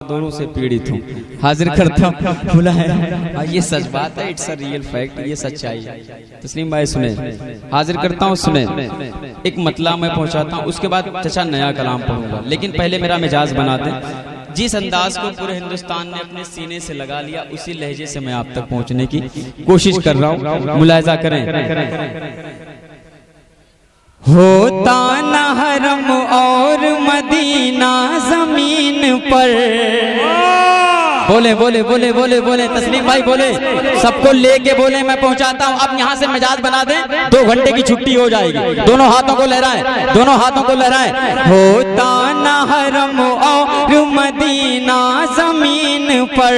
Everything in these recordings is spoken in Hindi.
दोनों से पीड़ित हूँ, हाजिर करता हूँ। बोला है ये सच बात है, इट्स अ रियल फैक्ट, ये सच्चाई है। तस्लीम भाई सुने, हाजिर करता हूँ, सुने। एक मतला मैं पहुँचाता हूँ, उसके बाद चचा नया कलाम पढ़ूंगा, लेकिन पहले मेरा मिजाज बना दें। जिस अंदाज को पूरे हिंदुस्तान ने अपने सीने से लगा लिया, उसी लहजे से मैं आप तक पहुँचने की कोशिश कर रहा हूँ, मुलाहिजा करें। होता न हरम और मदीना जमीन पर, बोले बोले बोले बोले बोले तस्लीम भाई बोले, सबको लेके बोले, मैं पहुंचाता हूं। अब यहां से मिजाज बना दें, 2 घंटे की छुट्टी हो जाएगी। दोनों हाथों को लहराएं, दोनों हाथों को लहराएं। होता न हरम और मदीना जमीन पर,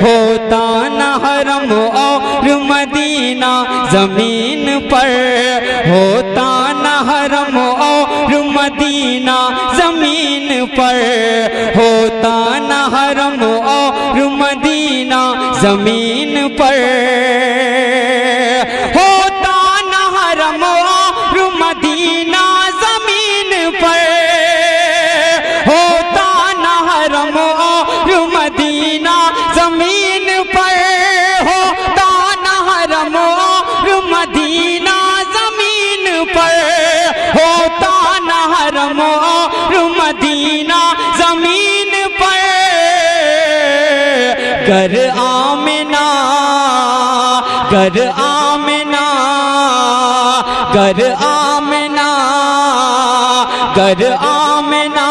होता न हरम और मदीना जमीन पर, होता न हरम और मदीना जमीन पर, होता न हरम और मदीना जमीन पर, होता न हरम और मदीना जमीन पर, होता न हरम और मदीना जमीन पर, होता न हरम और मदीना जमीन पर, होता न हरम और मदीना जमीन पर। कर आमिना, कर आमिना, कर आमिना, कर आमिना,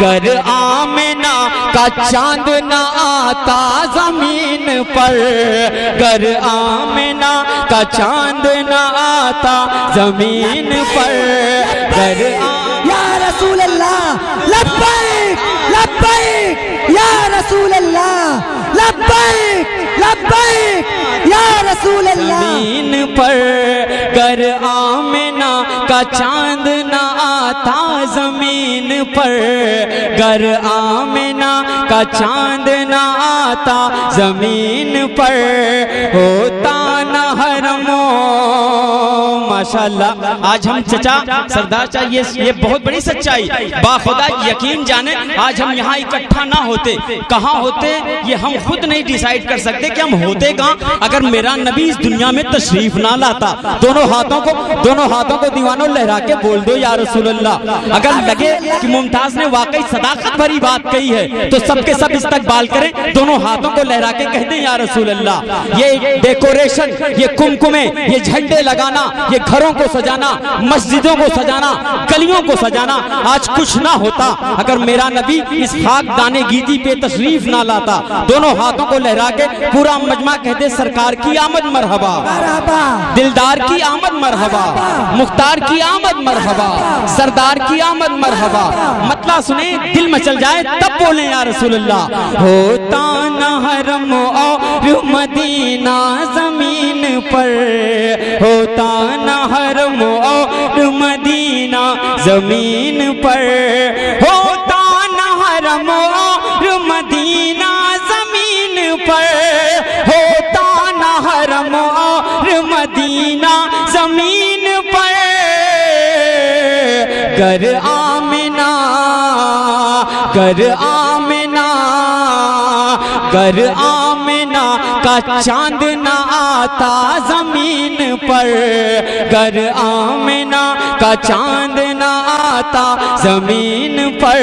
कर आमिना का चांद न आता जमीन पर, कर आमिना का चांद न आता जमीन पर, कर या रसूल अल्लाह लब्बैक लब्बैक, या रसूल अल्लाह लब्बैक लब्बैक, या रसूल अल्लाह। जमीन पर कर आमिना का चांद न आता जमीन पर, कर आमिना का चांद न आता जमीन पर, होता न हरमो। माशाअल्लाह, आज हम चचा सरदार चाहिए, ये बहुत बड़ी सच्चाई, बाखुदा यकीन जाने आज हम यहाँ इकट्ठा ना होते, कहाँ होते ये हम खुद नहीं डिसाइड कर सकते कि हम होते कहाँ, अगर मेरा नबी इस दुनिया में तशरीफ ना लाता। दोनों हाथों को दीवानों लहरा के बोल दो या रसूल अल्लाह। अगर लगे कि मुमताज ने वाकई सदाकत भरी बात कही है तो सबके सब इस्तकबाल करें, दोनों हाथों को लहरा के कह दें या रसूल अल्लाह। ये डेकोरेशन, ये कुमकुमे, ये झंडे लगाना, ये घरों को सजाना, मस्जिदों को सजाना, गलियों को सजाना, आज कुछ ना होता अगर मेरा नबी इस खाकदाने गीदी पे तशरीफ ना लाता। दोनों हाथों को लहरा के पूरा मजमा कहते सरकार की आमद मरहबा, दिलदार की आमद मरहबा, मुख्तार की आमद मरहबा, सरदार की आमद मरहबा। मतला सुने, दिल मचल जाए तब बोले या रसूल अल्लाह। होता न हरम और मदीना जमीन पर, होता न हरम और मदीना जमीन पर, होता न हरम और मदीना जमीन पर, होता न हरम और मदीना जमीन पर। कर आमिना, कर आमिना, कर आमिना का चांद न आता जमीन पर, कर आमिना का चांद न आता जमीन पर।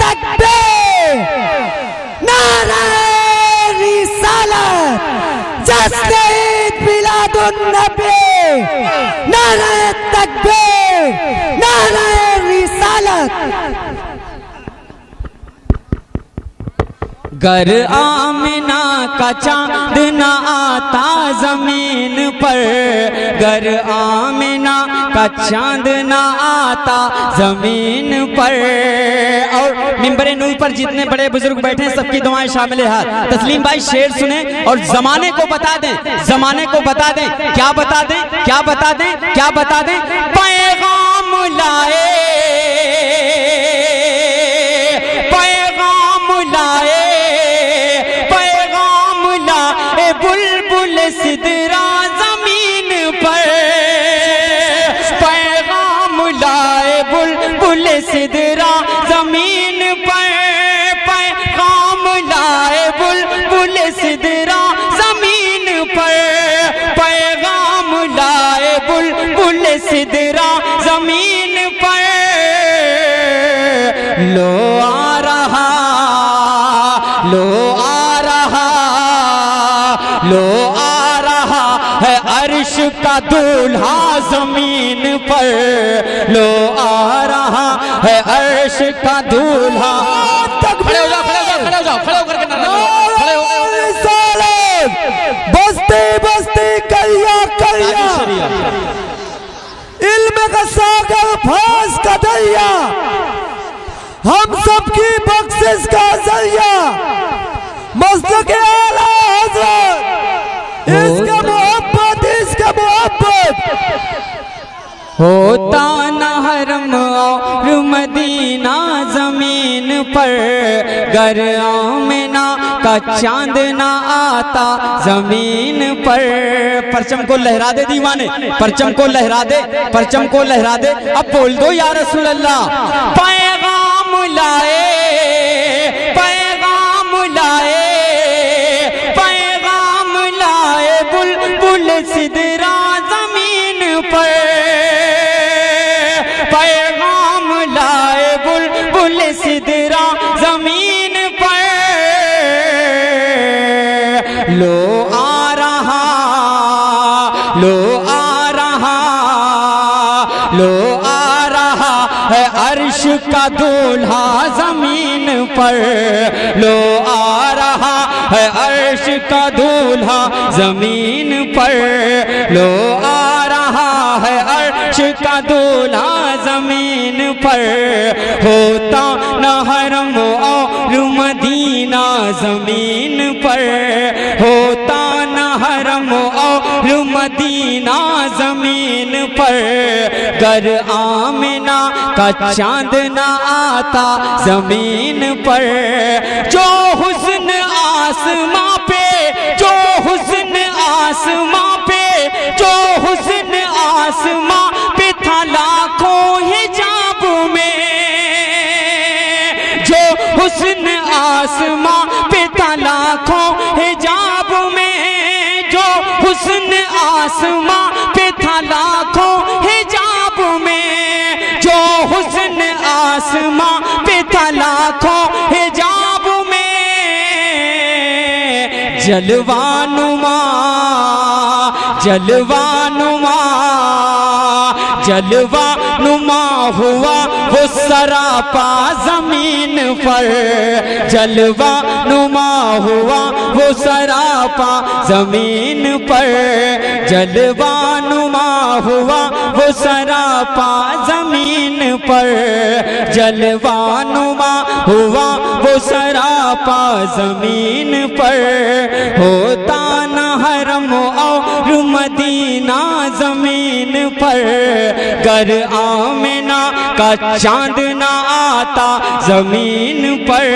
तकबीर, नारे रिसालत, जश्न ईद मिलादुन नबी, नारे तकबीर, नारे रिसालत। गर आमिना का चांद न आता जमीन पर, गर आमिना का चांद न आता जमीन पर। और मिंबरे नूर पर जितने बड़े बुजुर्ग बैठे हैं सबकी दुआएं शामिल है। तस्लीम भाई शेर सुने और जमाने को बता दें, जमाने को बता दें, क्या बता दें, क्या बता दें, क्या बता दें। पैगाम लाए, बुलबुल सिदरा जमीन पर, पैगाम लाए बुलबुल सिदरा जमीन पर पैगाम लाए बुलबुल सिदरा जमीन पर पैगाम लाए बुलबुल सिदरा जमीन पर लो आ रहा लो आ रहा लो आ रहा है अर्श का दूल्हा जमीन पर लो आ रहा है अर्श का दूल्हा। खड़े हो जाओ, खड़े हो जाओ, खड़े हो जाओ, खड़े होकर के नारा लगाओ, खड़े हो बस्ती बस्ती कलिया कलिया इल्म का सागर फास का दरिया हम सबकी बख्शिश का जरिया मस्तक आला हज़रत इसका मोहब्बत होता न हरम और मदीना जमीन पर गर आमिना का चांद ना आता जमीन पर। परचम को लहरा दे दीवाने, परचम को लहरा दे, परचम को लहरा दे। अब बोल दो या रसूल अल्लाह। पैगाम लाए पैगाम लाए पैगाम लाए बुलबुल सिदरा जमीन पर पैगाम लाए बुलबुल सिदरा जमीन पर लो आ रहा लो आ रहा लो आ रहा है अर्श का दूल्हा जमीन पर लो आ रहा है अर्श का दूल्हा जमीन पर लो आ रहा है अर्श का दूल्हा जमीन पर होता न हरम और मदीना जमीन पर होता न हरम और मदीना जमीन पर गर आमिना का चांद ना आता जमीन पर जो हुस्न आसमां पे जो हुस्न आसमां पे जो हुस्न आसमां पे था लाखों हिजाब में जो हुस्न आसमां पे था लाखों हिजाब में जो हुस्न आसमां पे था लाखों हिजाब में जो हुस्न आसमां पे था लाखों हिजाब में जलवानुमा जलवानुमा जलवानुमा हुआ वो सरापा जमीन पर जलवानुमा हुआ वो सरापा जमीन पर जलवानुमा हुआ वो सरापा जमीन पर जलवानुमा हुआ वो सरापा जमीन पर होता न हरम और मदीना जमीन पर गर आमिना का चांद ना आता जमीन पर।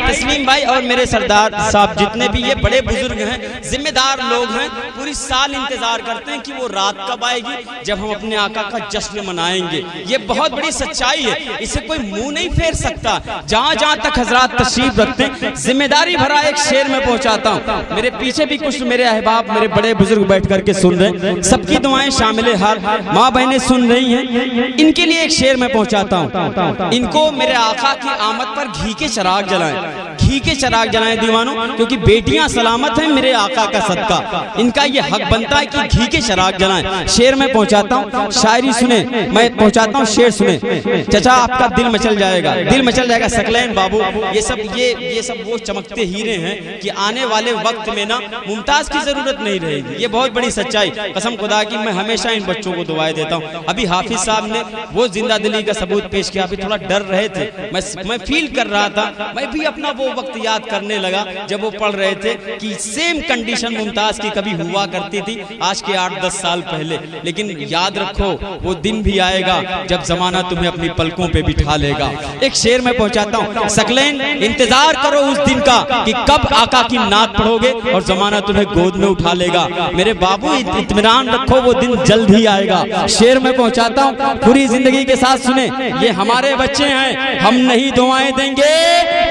तस्लीम भाई और मेरे सरदार साहब जितने भी ये बड़े बुजुर्ग हैं, जिम्मेदार लोग हैं, पूरी साल इंतजार करते हैं कि वो रात कब आएगी जब हम अपने आका का जश्न मनाएंगे। ये बहुत बड़ी सच्चाई है, इसे कोई मुंह नहीं फेर सकता। जहाँ जहाँ तक हजरात तशरीफ रखते हैं, जिम्मेदारी भरा एक शेर में पहुँचाता हूँ। मेरे पीछे भी कुछ मेरे अहबाब, मेरे बड़े बुजुर्ग बैठ करके सुन रहे हैं, सबकी दुआएं शामिल हाल, माँ बहनें सुन रही हैं। इनके लिए एक शेर में पहुँचाता हूँ। इनको मेरे आका की आमद पर घी के चिराग जलाएं, घी के चिराग जलाएं दीवानों, क्योंकि बेटियां सलामत हैं मेरे आका का सदका। इनका ये हक बनता है कि घी के चिराग जलाएं। शेर में पहुंचाता हूँ, शायरी सुने, मैं पहुंचाता हूँ, शेर सुने। चाचा आपका दिल मचल जाएगा, दिल मचल जाएगा। सकलैन बाबू ये सब वो चमकते हीरे हैं कि आने वाले वक्त में ना मुमताज की जरूरत नहीं रहेगी। ये बहुत बड़ी सच्चाई, कसम खुदा की मैं हमेशा इन बच्चों को दुआएं देता हूँ। अभी हाफिज साहब ने वो जिंदा दिली का सबूत पेश किया, अभी थोड़ा डर रहे थे, मैं फील कर रहा था, मैं भी अपना वो वक्त याद करने लगा जब वो पढ़ रहे थे कि सेम कंडीशन मुमताज की कभी हुआ करती थी आज के 8-10 साल पहले। लेकिन याद रखो वो दिन भी आएगा जब जमाना तुम्हें अपनी पलकों पे बिठा लेगा। एक शेर में पहुंचाता हूँ, सकलैन इंतजार करो उस दिन का कि कब आका की नात पढ़ोगे और जमाना तुम्हें गोद में उठा लेगा। मेरे बाबू इत्मीनान रखो वो दिन जल्द ही आएगा। शेर में पहुंचाता हूँ, पूरी जिंदगी के साथ सुने, ये हमारे बच्चे हैं, हम नहीं दुआएं देंगे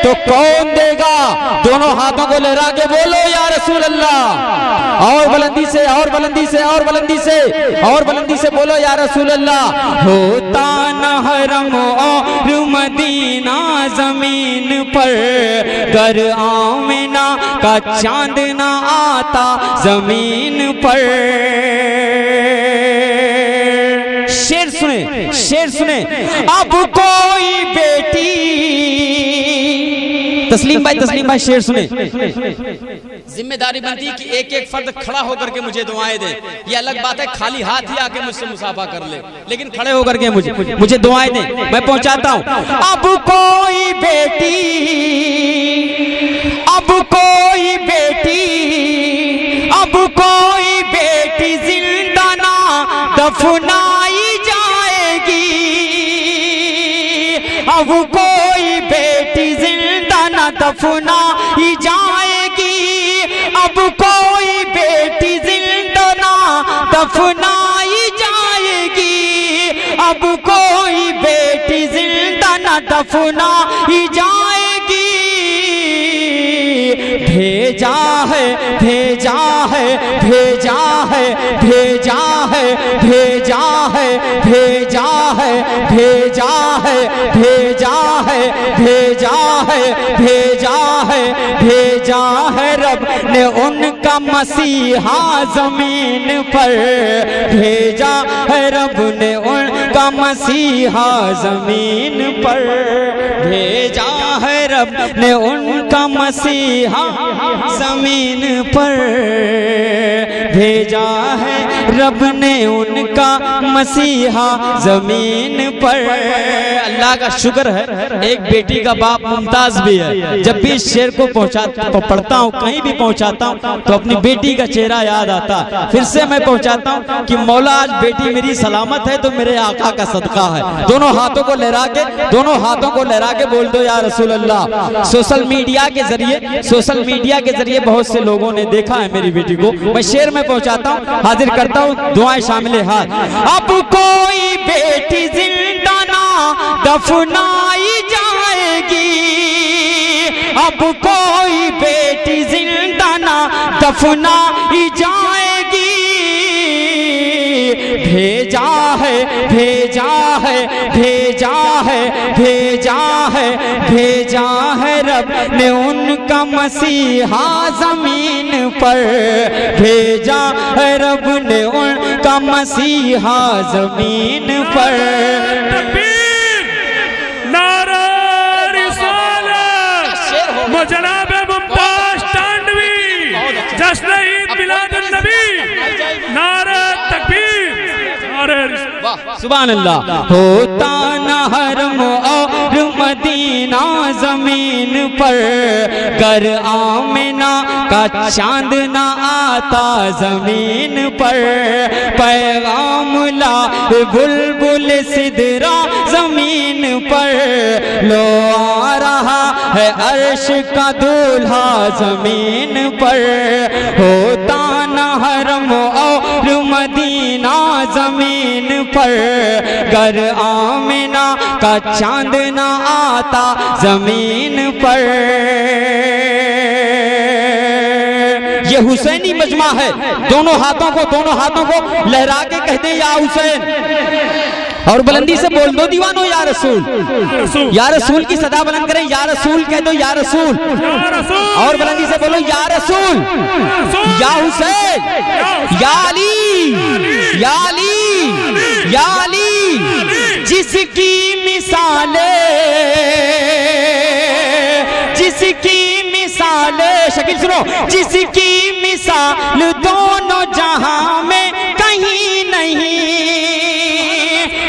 तो कौन देगा? दोनों हाथों को लहरा के बोलो या रसूल अल्लाह। और बुलंदी से, और बुलंदी से, और बुलंदी से, और बुलंदी से बोलो या रसूल अल्लाह। होता न हरम और मदीना जमीन पर, गर आमिना का चांद ना आता जमीन पर। शेर सुने, शेर सुने। अब कोई बेटी, तस्लीम भाई शेर सुने। जिम्मेदारी बनती कि एक एक फर्द खड़ा होकर के मुझे दुआएं दे। ये अलग बात है खाली हाथ ही आके मुझसे मुसाफा कर ले, लेकिन खड़े होकर के मुझे दुआएं दे, मैं पहुंचाता हूं। अब कोई बेटी, अब कोई बेटी, अब कोई बेटी जिंदा ना दफनाई जाएगी। अब कोई बेटी जिंदा ना दफनाई जाएगी। अब कोई बेटी जिंदा ना दफनाई जाएगी। अब कोई बेटी जिंदा ना दफनाई जाएगी। भेजा है, भेजा है, भेजा है, भेजा है, भेजा है, भेजा है, भेजा है, भेजा है, भेजा है, भेजा है, भेजा है रब ने उनका मसीहा जमीन पर। भेजा है रब ने उनका मसीहा जमीन पर। भेजा है रब ने उनका मसीहा जमीन पर। भेजा है रब ने उनका मसीहा जमीन पर। अल्लाह का शुक्र है एक बेटी का बाप मुमताज भी है। जब भी इस शेर को पढ़ता हूँ, कहीं भी पहुँचाता हूँ तो अपनी बेटी का चेहरा याद आता है। फिर से मैं पहुँचाता हूँ कि मौला आज बेटी मेरी सलामत है तो मेरे आका का सदका है। दोनों हाथों को लहरा के, दोनों हाथों को लहरा के बोल दो या रसूल अल्लाह। सोशल मीडिया के जरिए, सोशल मीडिया के जरिए बहुत से लोगों ने देखा है मेरी बेटी को। मैं शेर में पहुँचाता हूँ, हाजिर करता हूँ, दुआएं शामिल हाथ। अब कोई बेटी जिंदा ना दफनाई जाएगी। अब कोई बेटी जिंदा ना दफनाई जाएगी। भेजा है, भेजा है, भेजा है, भेजा है, भेजा है रब ने उनका मसीहा जमीन पर। भेजा है रब ने उनका मसीहा जमीन पर। जनाब मुमताज तांडवी जश्न ईद मिलादुन नबी, नारा तकबीर, नारा सुभान अल्लाह। होता न हरम और मदीना जमीन पर, गर आमिना का चांद ना आता जमीन पर। पैगाम ला बुलबुल सिदरा जमीन पर। लो आ रहा है अर्श का दूल्हा जमीन पर। होता न हरम और मदीना जमीन पर, गर आमिना का चांद ना आता जमीन पर। ये हुसैनी मजमा है। दोनों हाथों को लहरा के कहते हैं या हुसैन। और बुलंदी से बोल दो दीवानो या रसूल। या रसूल की सदा बुलंद करें, या रसूल कह दो, या रसूल। और बुलंदी से बोलो या रसूल, या हुसैन, या अली, या अली, या अली। जिसकी मिसालें, जिसकी मिसालें, शकील सुनो, जिसकी मिसाल दोनों जहां में कहीं नहीं।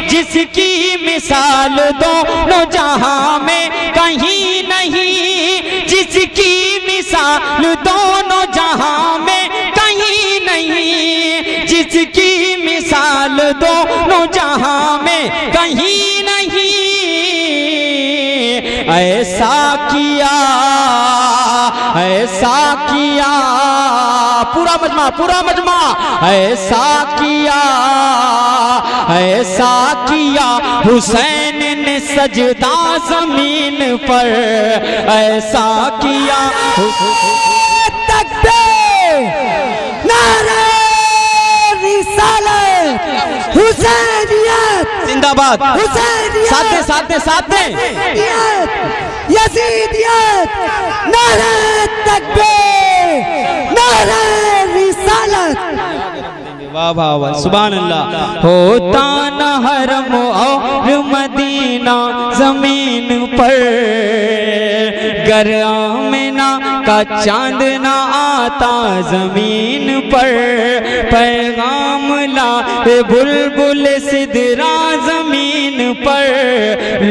जिसकी मिसाल दोनों जहां में कहीं नहीं। जिस कहीं नहीं ऐसा किया, ऐसा किया, पूरा मजमा ऐसा किया, ऐसा किया हुसैन ने सजदा जमीन पर, ऐसा किया तकबीर नारे रिसालत हुसैनियत जिंदाबाद, हुसैनियत साथ दे यजीदियत नारे तकबीर नारे रिसालत। वाह वाह वाह, सुभान अल्लाह। होता न हरम और मदीना जमीन पर, गर आमिना का चांद ना आता जमीन पर, पैगाम ला बुलबुल सिदरा जमीन पर,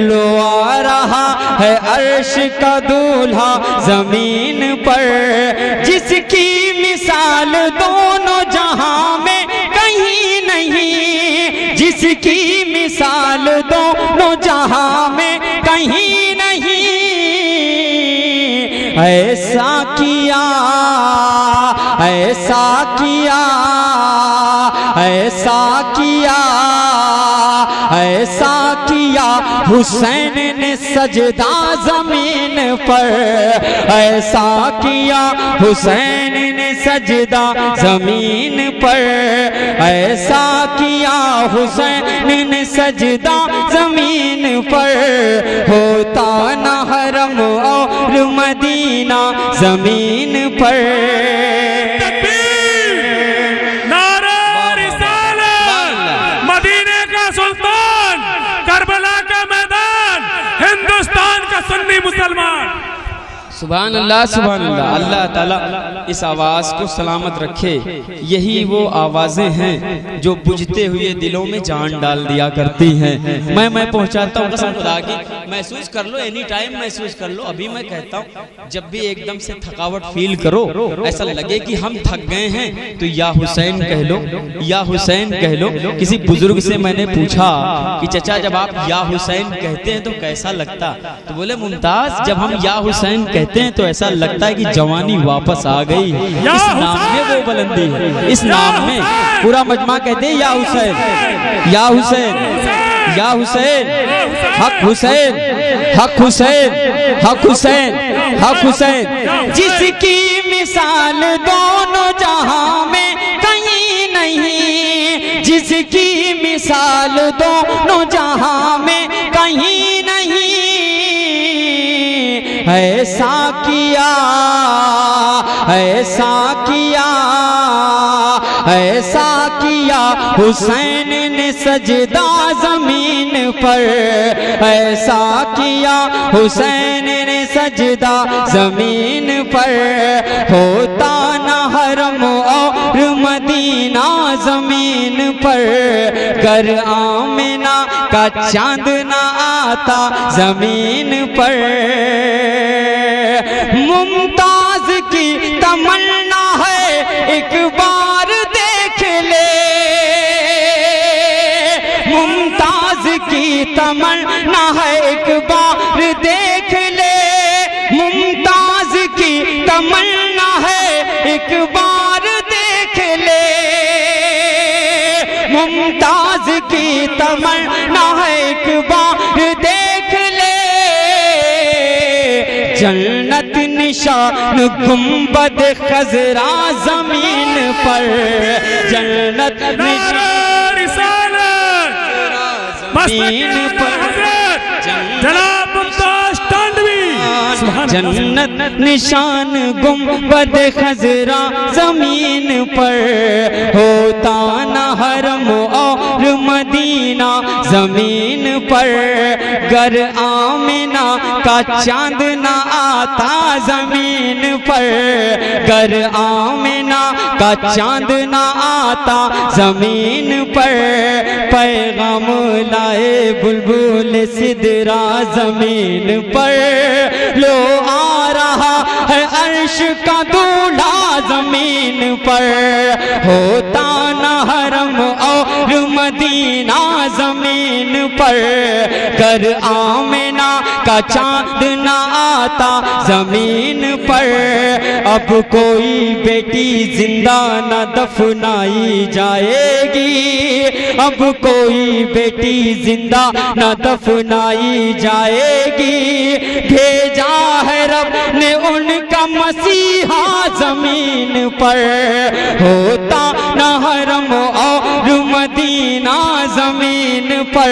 लो आ रहा है अर्श का दूल्हा जमीन पर, जिसकी मिसाल दोनों जहां में कहीं नहीं, जिसकी मिसाल दोनों जहां में कहीं नहीं, ऐसा किया, ऐसा किया, ऐसा किया, ऐसा किया हुसैन ने सजदा जमीन पर, ऐसा किया हुसैन ने सजदा जमीन पर, ऐसा किया हुसैन ने सजदा जमीन पर, होता न हरम और मदीना जमीन पर। नारा रिसालत, मदीने का सुल्तान, करबला का मैदान, हिंदुस्तान का सुन्नी मुसलमान। सुभान अल्लाह, सुभान अल्लाह। अल्लाह ताला इस आवाज़ को सलामत रखे। यही वो आवाज़ें हैं जो बुझते हुए दिलों में जान डाल दिया करती हैं। मैं पहुंचाता हूँ, कसम खुदा की, महसूस कर लो, एनी टाइम महसूस कर लो। अभी मैं कहता हूँ, जब भी एकदम से थकावट फील करो, ऐसा लगे कि हम थक गए हैं, तो या हुसैन कह लो, या हुसैन कह लो। किसी बुजुर्ग से मैंने पूछा कि चचा जब आप या हुसैन कहते हैं तो कैसा लगता? तो बोले मुमताज, जब हम या हुसैन कहते हैं तो ऐसा लगता है कि जवानी वापस आ गई। इस नाम में वो बुलंदी है, इस नाम में। पूरा मजमा कहते हैं या हुसैन, या हुसैन, या हुसैन, हक हुसैन, हक हुसैन, हक हुसैन, हक हुसैन, जिसकी मिसाल दोनों जहां में कहीं नहीं, जिसकी मिसाल दोनों जहां में कहीं नहीं, ऐसा किया, ऐसा किया, ऐसा किया हुसैन ने सजदा जमीन पर, ऐसा किया हुसैन ने सजदा जमीन पर, होता न हरम और मदीना जमीन पर, गर आमिना का चांद न आता जमीन पर, मुमताज की तमन्ना है एक बार देख ले, मुमताज की तमन्ना है एक बार देख ले, मुमताज की तमन्ना है एक बार देख ले, मुमताज की तमन्ना है एक बार देख ले, जन्नत निशान गुंबद खजरा जमीन पर, जन्नत निशान जमीन पर, जनाब मुमताज तांडवी, जन्नत निशान गुंबद खजरा जमीन पर, होता न हरम और मदीना जमीन पर, गर आमिना का चांद न आता जमीन पर, गर आमिना का चांद न आता जमीन पर, पैगाम लाए बुलबुल सिदरा जमीन पर, लो आ रहा है अर्श का दूल्हा जमीन पर, होता न हरम और मदीना जमीन पर, कर आमिना का चांद न आता जमीन पर, अब कोई बेटी जिंदा न दफनाई जाएगी, अब कोई बेटी जिंदा न दफनाई जाएगी, भेजा है रब ने उनका मसीहा जमीन पर, होता न हरम और मदीना जमीन पर,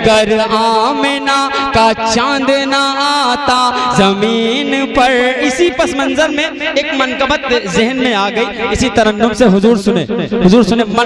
कर आमिना का चांद ना आता जमीन पर। इसी पस मंजर में एक मनकबत जहन में आ गई, इसी तरन्नुम से हुजूर सुने मन